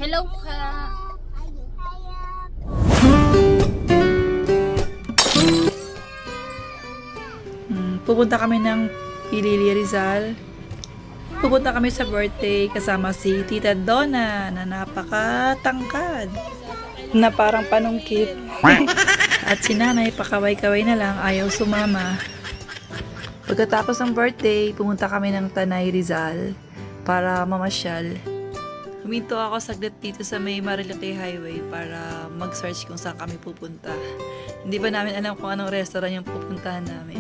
Hello ka. Pupunta kami ng Pilili Rizal. Pupunta kami sa birthday kasama si Tita Donna na napakatangkad na parang panungkit. At si nanay pakaway-kaway na lang, ayaw sumama. Pagkatapos ng birthday, pumunta kami ng Tanay Rizal para mamasyal. Huminto ako saglit dito sa may Marilaki Highway para mag-search kung saan kami pupunta. Hindi pa namin alam kung anong restaurant yung pupuntahan namin.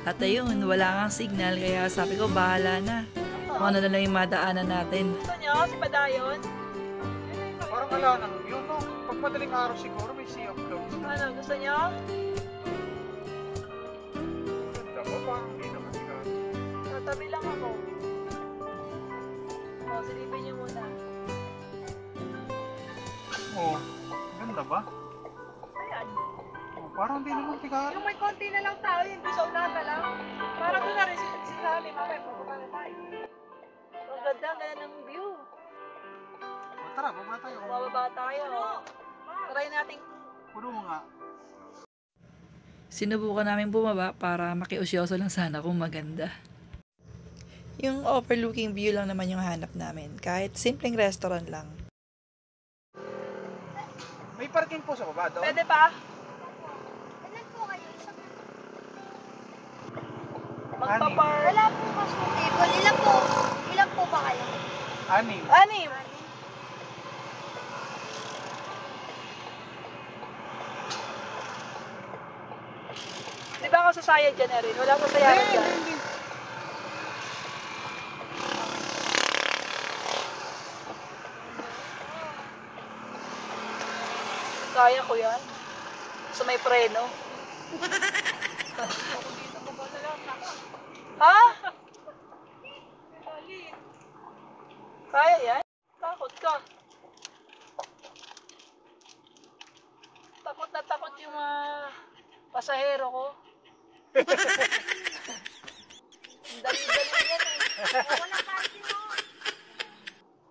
At ayun, wala kang signal kaya sabi ko bahala na. Kung ano na lang yung madaanan natin. Gusto nyo? Si Padayon? Parang ala nang yun, no? Pag madaling araw siguro may sea of clouds. Ano? Gusto nyo? Ganda ba? Parang hindi naman siguro. Tatabi lang ako. O, silipin nyo muna. Oo. Ganda ba? Ayan. Oh, parang hindi naman siguro. Yung may konti na lang tao yun, doon sa unahan na lang. Parang doon na rin si Sally, mamaya pupunta na tayo. Ang ganda ng view. Oh, tara, baba tayo. Bababa tayo. Try natin. Puno mo nga. Sinubukan namin bumaba para makiusyoso lang sana kung maganda. Yung overlooking view lang naman yung hanap namin. Kahit simpleng restaurant lang. May parking po sa baba doon? Pwede pa? Ilan po kayo? Magpa-park. Wala po mas table. Ilan po ba kayo? Anim. Anim. Di ba ako sasayad dyan na rin? Wala akong sasayaran dyan. Hindi. Kaya ko yan. So may preno. Ha? Kaya yan? Takot ka. Takot na takot yung pasahero ko. Dali-dali yan eh. Wala parking mo.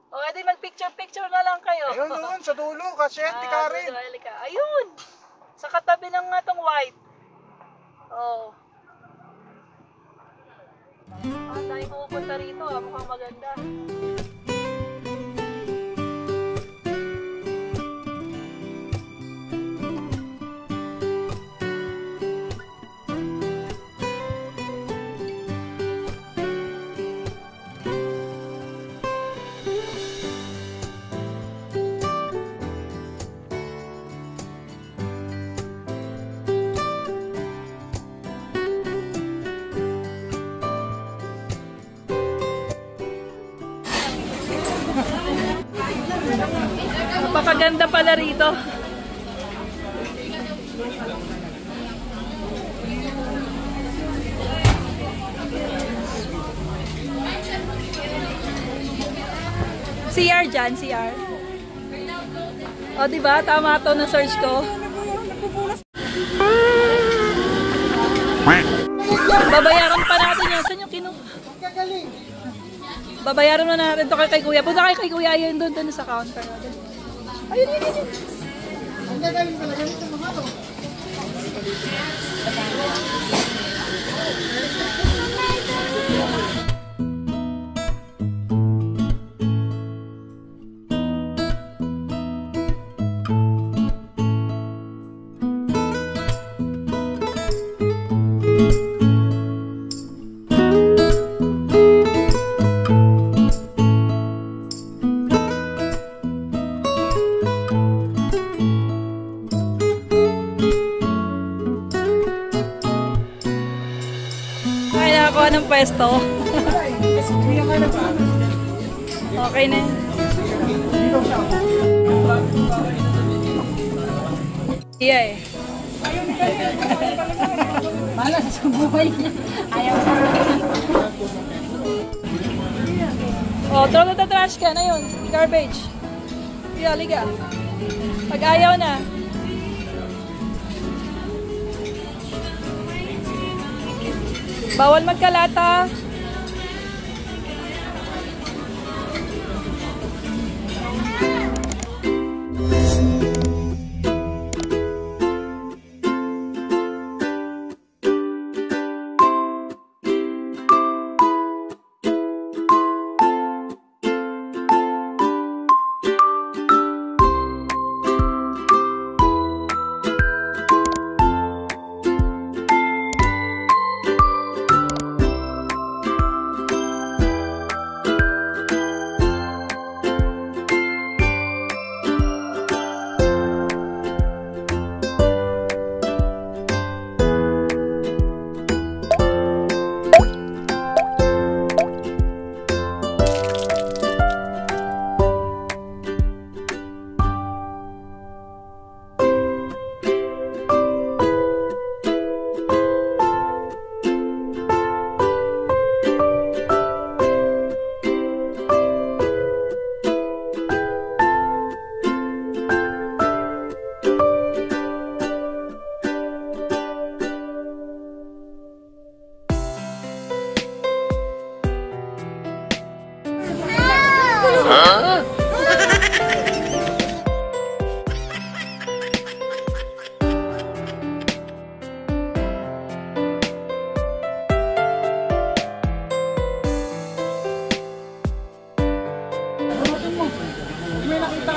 O, edi mag-picture-picture na lang kayo. Ayun doon, sa dulo, kasi hindi ka rin. Ayun! Sa katabi ng itong white. Oh. Tayo pupunta rito, mukhang maganda. Napakaganda pala rito. CR dyan, CR. O, diba? Tama to na search ko. Babayaran pa natin yan. Saan yung babayaran na natin ito kay Kuya. Punta kay Kuya yun doon sa counter. Ayun, yun. Ang gagaling talaga nito mga to. Ng pwesto. Okay na yun. Iya eh. Malas sa buhay niya. Ayaw sa Oh, throw to the trash can na yun. Garbage. Yeah, liga. Pag ayaw na. Bawal magkalata.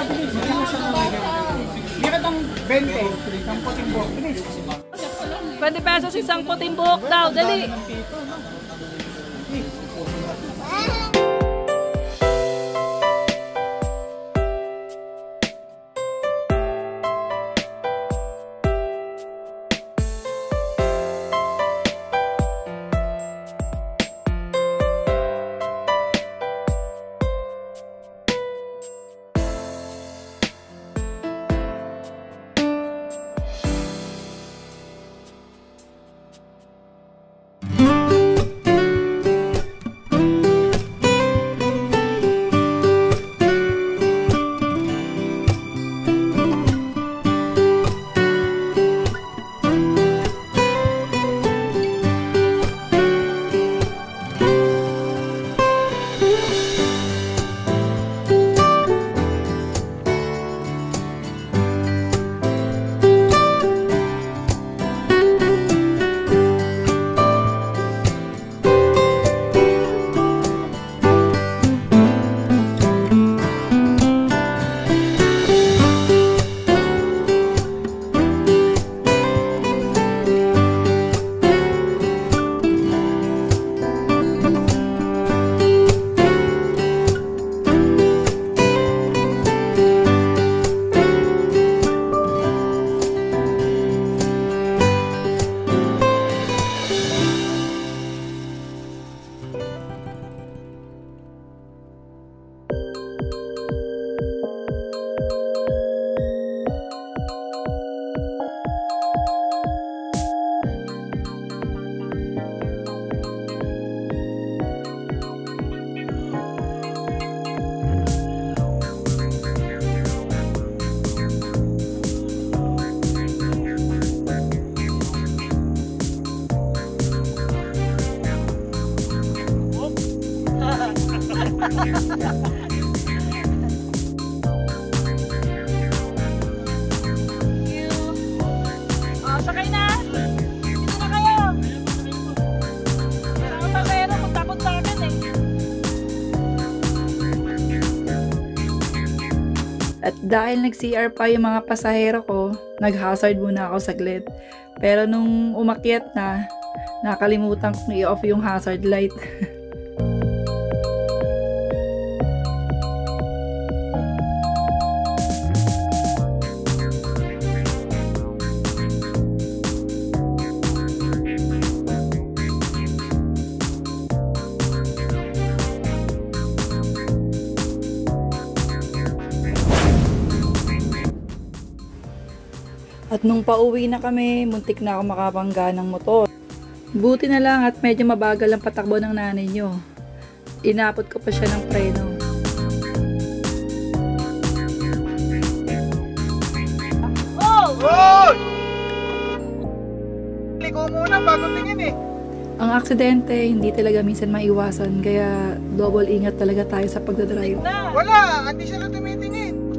bilis. Bigyan mo siya ng bigyan kitang 20. Isang puting buhok. Bilis. 20 pesos isang puting buhok daw, dali. Sakay na! Dito na kayo! Mga pasero, magtakot sa akin eh. At dahil nag-CR pa yung mga pasahero ko, nag-hazard muna ako saglit. Pero nung umakyat na, nakalimutan kong i-off yung hazard light. At nung pauwi na kami, muntik na ako makabangga ng motor. Buti na lang at medyo mabagal ang patakbo ng nanay nyo. Inapot ko pa siya ng preno. Oh! Hoy! Liko muna bago tingin eh. Ang aksidente, hindi talaga minsan maiwasan, kaya double ingat talaga tayo sa pagdadrive. Na! Wala, hindi siya na tumitingin.